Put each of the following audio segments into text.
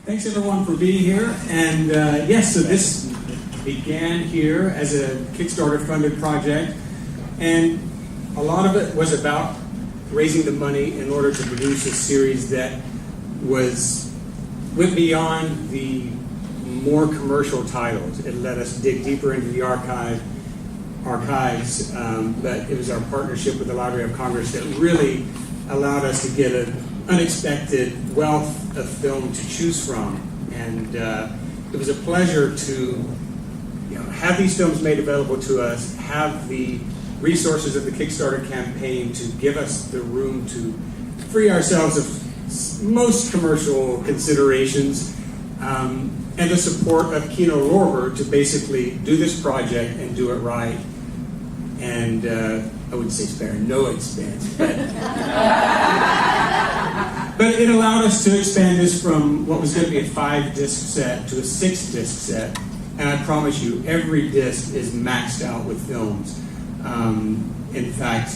Thanks everyone for being here. And yes, so this began here as a Kickstarter funded project, and a lot of it was about raising the money in order to produce a series that went beyond the more commercial titles. It let us dig deeper into the archives, but it was our partnership with the Library of Congress that really allowed us to get an unexpected wealth of film to choose from. And it was a pleasure to have these films made available to us, have the resources of the Kickstarter campaign to give us the room to free ourselves of most commercial considerations, and the support of Kino Lorber to basically do this project and do it right. And I wouldn't say spare no expense, but it allowed us to expand this from what was going to be a 5-disc set to a 6-disc set. And I promise you, every disc is maxed out with films. In fact,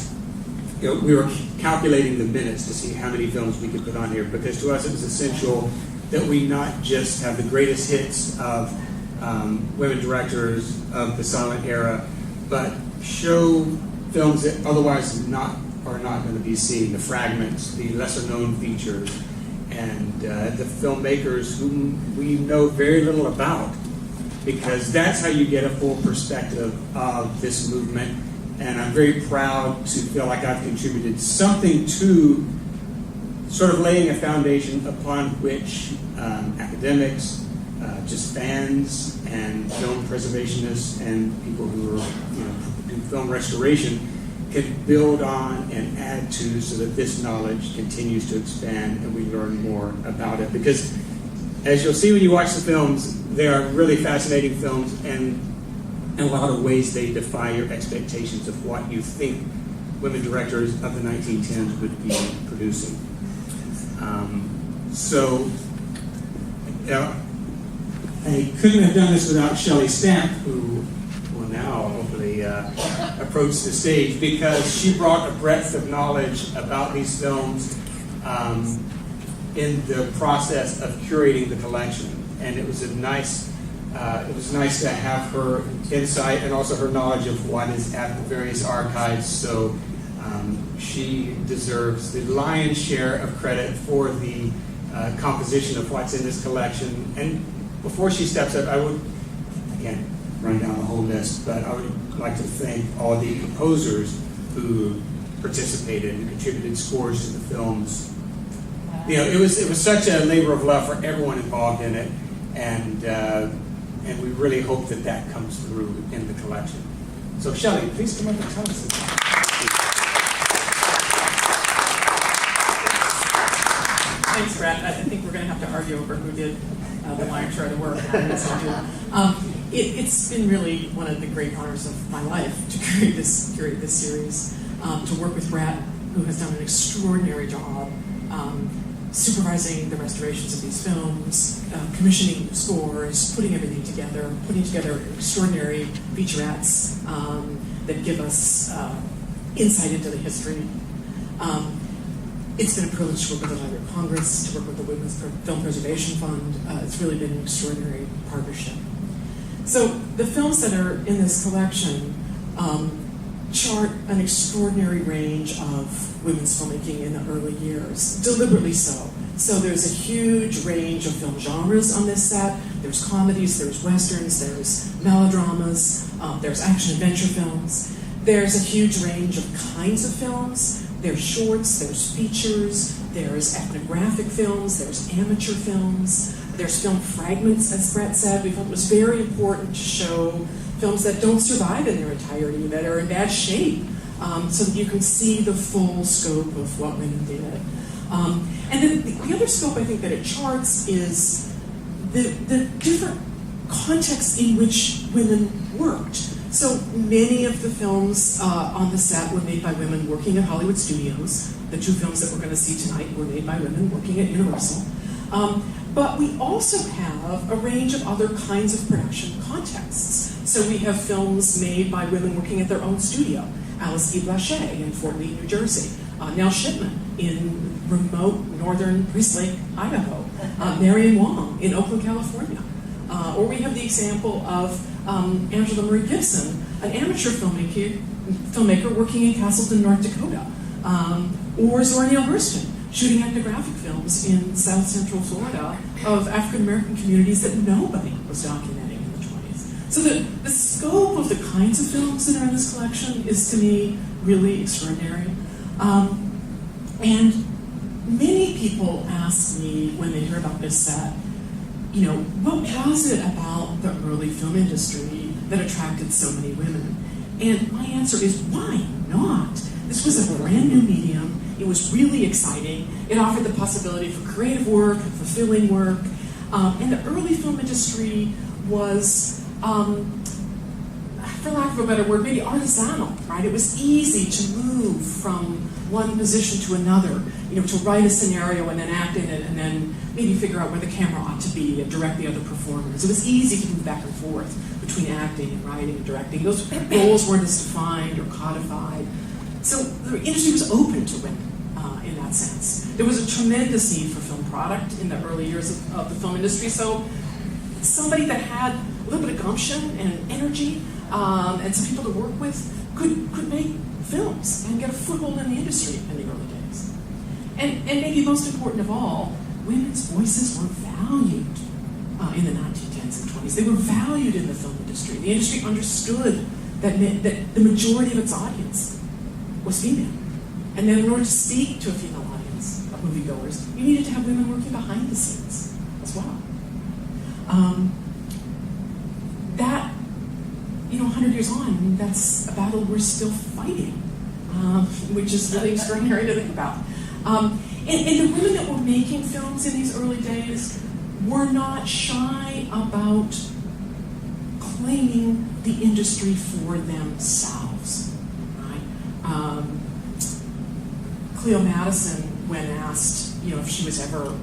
we were calculating the minutes to see how many films we could put on here, because to us it was essential that we not just have the greatest hits of women directors of the silent era, but show films that otherwise are not going to be seen, the fragments, the lesser-known features, and the filmmakers whom we know very little about, because that's how you get a full perspective of this movement. And I'm very proud to feel like I've contributed something to sort of laying a foundation upon which academics, just fans, and film preservationists, and people who are, do film restoration can build on and add to, so that this knowledge continues to expand and we learn more about it. Because as you'll see when you watch the films, they are really fascinating films, and in a lot of ways they defy your expectations of what you think women directors of the 1910s would be producing. I couldn't have done this without Shelley Stamp, who will now hopefully approach the stage, because she brought a breadth of knowledge about these films in the process of curating the collection. And it was nice to have her insight and also her knowledge of what is at the various archives. So she deserves the lion's share of credit for the composition of what's in this collection. And before she steps up, I would, again, run down the whole list, but I would like to thank all the composers who participated and contributed scores to the films. It was such a labor of love for everyone involved in it, and we really hope that comes through in the collection. So Shelley, please come up and tell us. Thanks, Brett. I think we're going to have to argue over who did the lion's share of the work. It's been really one of the great honors of my life to curate this series, to work with Brett, who has done an extraordinary job supervising the restorations of these films, commissioning scores, putting everything together, putting together extraordinary featurettes that give us insight into the history. It's been a privilege to work with the Library of Congress, to work with the Women's Film Preservation Fund. It's really been an extraordinary partnership. So the films that are in this collection chart an extraordinary range of women's filmmaking in the early years, deliberately so. So there's a huge range of film genres on this set. There's comedies, there's westerns, there's melodramas, there's action-adventure films. There's a huge range of kinds of films. There's shorts, there's features, there's ethnographic films, there's amateur films, there's film fragments, as Brett said. We felt it was very important to show films that don't survive in their entirety, that are in bad shape, so that you can see the full scope of what women did. And then the other scope I think that it charts is the different contexts in which women worked. So many of the films on the set were made by women working at Hollywood studios. The 2 films that we're going to see tonight were made by women working at Universal. But we also have a range of other kinds of production contexts. So we have films made by women working at their own studio. Alice E. Blaché in Fort Lee, New Jersey. Nell Shipman in remote northern Priest Lake, Idaho, Marion Wong in Oakland, California. Or we have the example of Angela Marie Gibson, an amateur filmmaker working in Castleton, North Dakota. Or Zora Neale Hurston, shooting ethnographic films in South Central Florida of African American communities that nobody was documenting in the 20s. So the scope of the kinds of films that are in this collection is, to me, really extraordinary. And many people ask me when they hear about this set, what was it about the early film industry that attracted so many women? And my answer is, why not? This was a brand new medium. It was really exciting. It offered the possibility for creative work and fulfilling work. And the early film industry was, for lack of a better word, maybe artisanal, right? It was easy to move from one position to another, to write a scenario and then act in it and then maybe figure out where the camera ought to be and direct the other performers. It was easy to move back and forth between acting and writing and directing. Those roles weren't as defined or codified. So the industry was open to women in that sense. There was a tremendous need for film product in the early years of the film industry. So somebody that had a little bit of gumption and energy and some people to work with could make films and get a foothold in the industry in the early days. And maybe most important of all, women's voices were valued in the 1910s and 20s. They were valued in the film industry. The industry understood that the majority of its audience was female. And then in order to speak to a female audience of moviegoers, you needed to have women working behind the scenes as well. That, 100 years on, that's a battle we're still fighting, which is really extraordinary to think about. And the women that were making films in these early days were not shy about claiming the industry for themselves. Right? Cleo Madison, when asked, if she was ever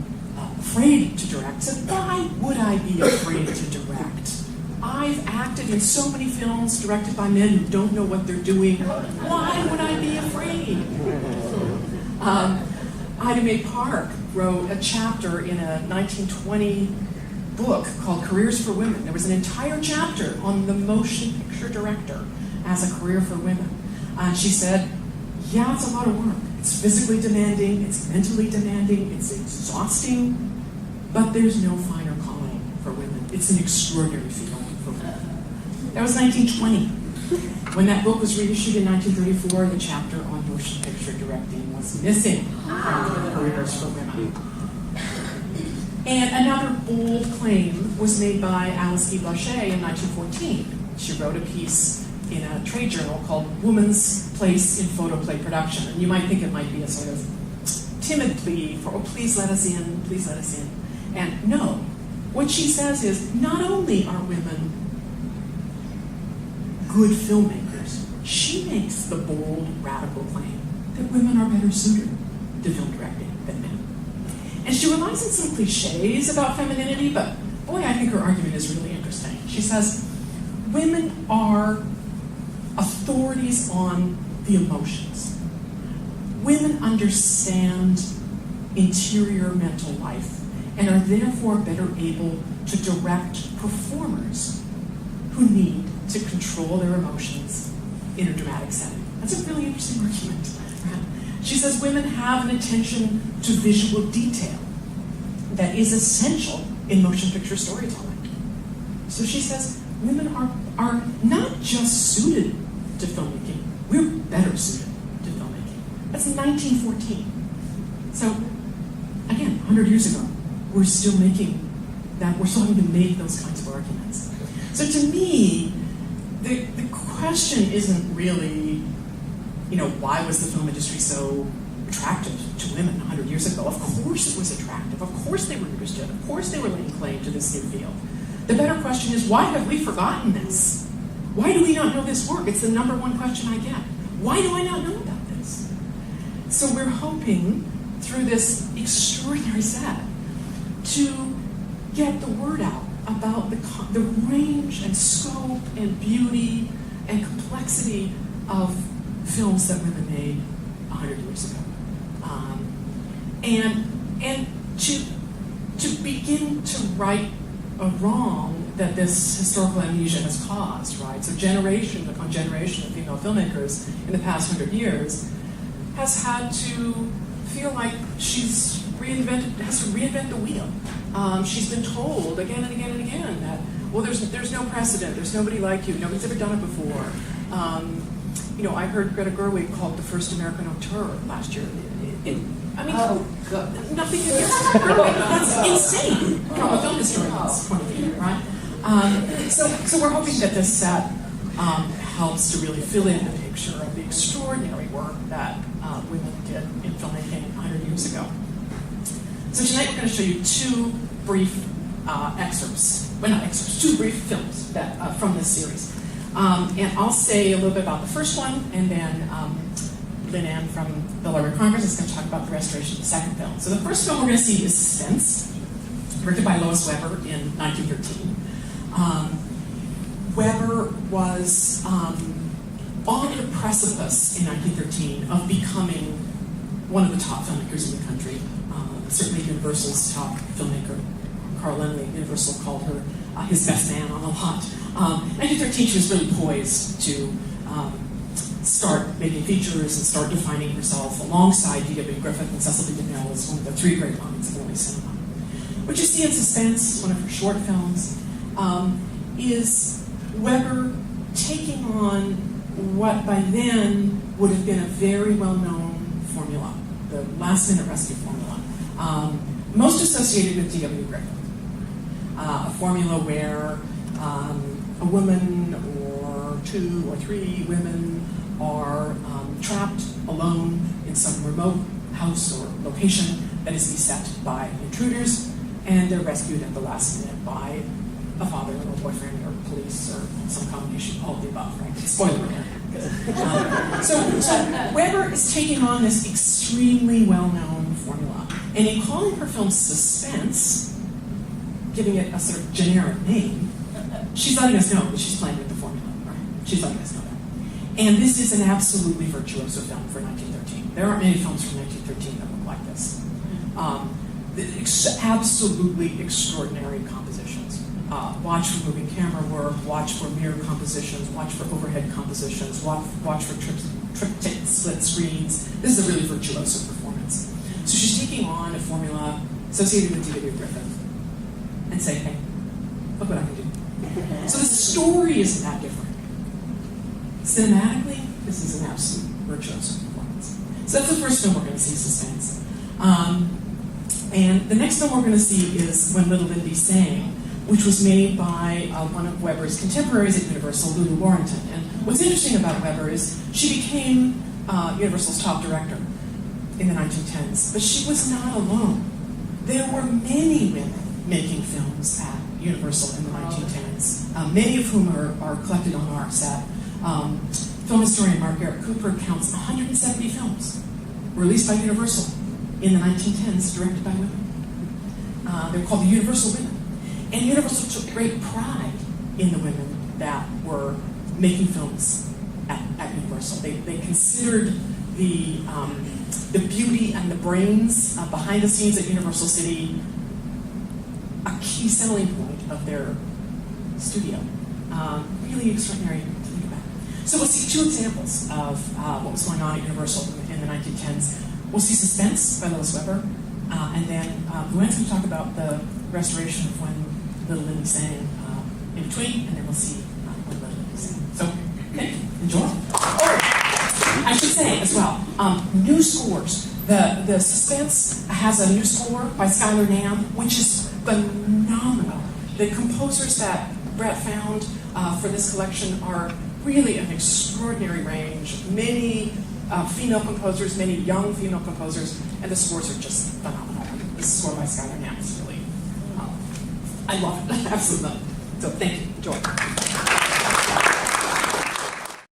afraid to direct, said, "Why would I be afraid to direct? I've acted in so many films directed by men who don't know what they're doing. Why would I be afraid?" Ida Mae Park wrote a chapter in a 1920 book called Careers for Women. There was an entire chapter on the motion picture director as a career for women. She said, yeah, it's a lot of work. It's physically demanding, it's mentally demanding, it's exhausting, but there's no finer calling for women. It's an extraordinary field for women. That was 1920. When that book was reissued in 1934, the chapter on motion picture directing was missing from the Careers for Women. And another bold claim was made by Alice E. Blanchet in 1914. She wrote a piece in a trade journal called Woman's Place in Photoplay Production. And you might think it might be a sort of timid plea for, oh, please let us in, please let us in. And no, what she says is, not only are women good filmmakers, she makes the bold, radical claim that women are better suited to film directing than men. And she relies on some cliches about femininity, but boy, I think her argument is really interesting. She says, women are authorities on the emotions. Women understand interior mental life and are therefore better able to direct performers who need to control their emotions in a dramatic setting. That's a really interesting argument. Right? She says women have an attention to visual detail that is essential in motion picture storytelling. So she says women are not just suited to filmmaking, we're better suited to filmmaking. That's 1914. So, again, 100 years ago, we're still making that, we're starting to make those kinds of arguments. So to me, the question isn't really, why was the film industry so attractive to women 100 years ago? Of course it was attractive. Of course they were interested. Of course they were laying claim to this new field. The better question is, why have we forgotten this? Why do we not know this work? It's the number one question I get. Why do I not know about this? So we're hoping, through this extraordinary set, to get the word out about the range and scope and beauty and complexity of films that women made 100 years ago. And to begin to right a wrong that this historical amnesia has caused, right? So generation upon generation of female filmmakers in the past 100 years has had to feel like has to reinvent the wheel. She's been told again and again and again that, well, there's no precedent, there's nobody like you, nobody's ever done it before. I heard Greta Gerwig called the first American auteur last year. Nothing against Gerwig. That's insane from a film historian's point of view, right? So we're hoping that this set helps to really fill in the picture of the extraordinary work that women did in filmmaking 100 years ago. So tonight we're going to show you two brief two brief films that from this series. And I'll say a little bit about the first one, and then Lynn Ann from the Library of Congress is going to talk about the restoration of the second film. So the first film we're going to see is Suspense, directed by Lois Weber in 1913. Weber was on the precipice in 1913 of becoming one of the top filmmakers in the country. Certainly Universal's top filmmaker, Carl Laemmle. Universal called her his best man on the lot. 1913, she was really poised to start making features and start defining herself alongside D.W. Griffith and Cecil B. DeMille as one of the three great lines of early cinema. What you see in Suspense, one of her short films, is Weber taking on what by then would have been a very well-known formula, the last-minute rescue formula, most associated with D.W. Griffith. A formula where a woman or two or three women are trapped alone in some remote house or location that is beset by intruders, and they're rescued at the last minute by a father or a boyfriend or police or some combination of all of the above, right? Spoiler alert. So Weber is taking on this extremely well-known formula, and in calling her film Suspense, giving it a sort of generic name, she's letting us know that she's playing with the formula, right? She's letting us know that. And this is an absolutely virtuoso film for 1913. There aren't many films from 1913 that look like this. Absolutely extraordinary compositions. Watch for moving camera work, watch for mirror compositions, watch for overhead compositions, watch for triptych split screens. This is a really virtuoso performance. So she's taking on a formula associated with D.W. Griffith and saying, hey, look what I can do. So the story isn't that different. Cinematically, this is an absolute virtuoso performance. So that's the first film we're going to see, Suspense. And the next film we're going to see is When Little Lindy Sang, which was made by one of Weber's contemporaries at Universal, Lulu Warrington. And what's interesting about Weber is she became Universal's top director in the 1910s, but she was not alone. There were many women making films at Universal in the 1910s, many of whom are collected on our set. Film historian Mark Garrett Cooper counts 170 films released by Universal in the 1910s, directed by women. They're called the Universal Women. And Universal took great pride in the women that were making films at Universal. They considered the beauty and the brains behind the scenes at Universal City a key selling point of their studio. Really extraordinary to think about. So we'll see two examples of what was going on at Universal in the 1910s. We'll see Suspense by Lois Weber, and then Luann's going to talk about the restoration of When Little Lindy Sang in between, and then we'll see When Little Lindy Sang. So, okay, enjoy. Oh, I should say as well, new scores. The Suspense has a new score by Skylar Nam, which is phenomenal. The composers that Brett found for this collection are really an extraordinary range. Many female composers, many young female composers, and the scores are just phenomenal. The score by Skylar Nam is really, I love it, absolutely. So thank you, enjoy.